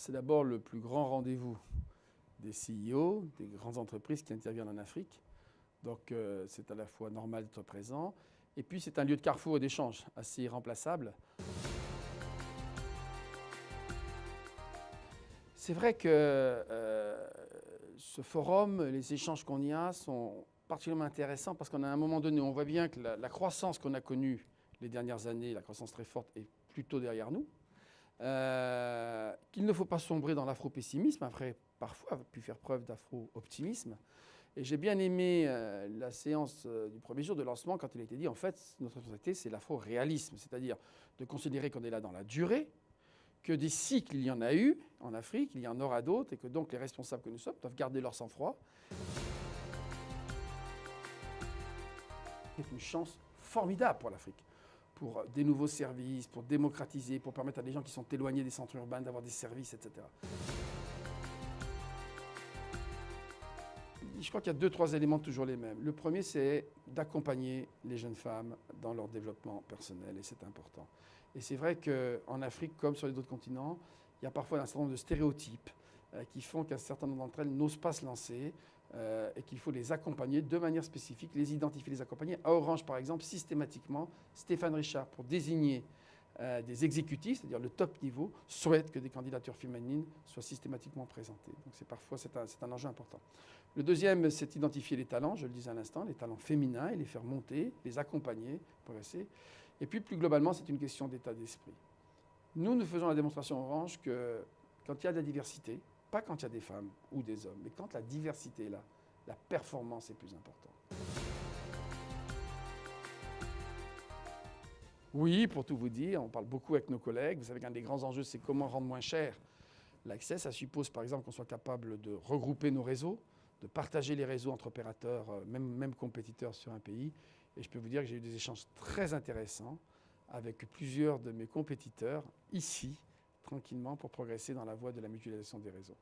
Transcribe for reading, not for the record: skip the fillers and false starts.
c'est d'abord le plus grand rendez-vous des CEO, des grandes entreprises qui interviennent en Afrique. Donc c'est à la fois normal d'être présent. Et puis c'est un lieu de carrefour et d'échange assez irremplaçable. C'est vrai que ce forum, les échanges qu'on y a sont particulièrement intéressants parce qu'à un moment donné, on voit bien que la croissance qu'on a connue les dernières années, la croissance très forte, est plutôt derrière nous. Qu'il ne faut pas sombrer dans l'afro-pessimisme, après parfois a pu faire preuve d'afro-optimisme. Et j'ai bien aimé la séance du premier jour de lancement quand il a été dit, en fait, notre société, c'est l'afro-réalisme, c'est-à-dire de considérer qu'on est là dans la durée, que des cycles, il y en a eu en Afrique, il y en aura d'autres, et que donc les responsables que nous sommes doivent garder leur sang-froid. C'est une chance formidable pour l'Afrique, pour des nouveaux services, pour démocratiser, pour permettre à des gens qui sont éloignés des centres urbains d'avoir des services, etc. Je crois qu'il y a 2-3 éléments toujours les mêmes. Le premier, c'est d'accompagner les jeunes femmes dans leur développement personnel, et c'est important. Et c'est vrai qu'en Afrique, comme sur les autres continents, il y a parfois un certain nombre de stéréotypes qui font qu'un certain nombre d'entre elles n'osent pas se lancer et qu'il faut les accompagner de manière spécifique, les identifier, les accompagner. À Orange, par exemple, systématiquement, Stéphane Richard, pour désigner des exécutifs, c'est-à-dire le top niveau, souhaite que des candidatures féminines soient systématiquement présentées. Donc c'est un enjeu important. Le deuxième, c'est identifier les talents, je le disais à l'instant, les talents féminins, et les faire monter, les accompagner, progresser. Et puis plus globalement, c'est une question d'état d'esprit. Nous faisons la démonstration Orange que quand il y a de la diversité, pas quand il y a des femmes ou des hommes, mais quand la diversité est là, la performance est plus importante. Oui, pour tout vous dire, on parle beaucoup avec nos collègues. Vous savez qu'un des grands enjeux, c'est comment rendre moins cher l'accès. Ça suppose par exemple qu'on soit capable de regrouper nos réseaux, de partager les réseaux entre opérateurs, même compétiteurs sur un pays. Et je peux vous dire que j'ai eu des échanges très intéressants avec plusieurs de mes compétiteurs ici, tranquillement, pour progresser dans la voie de la mutualisation des réseaux.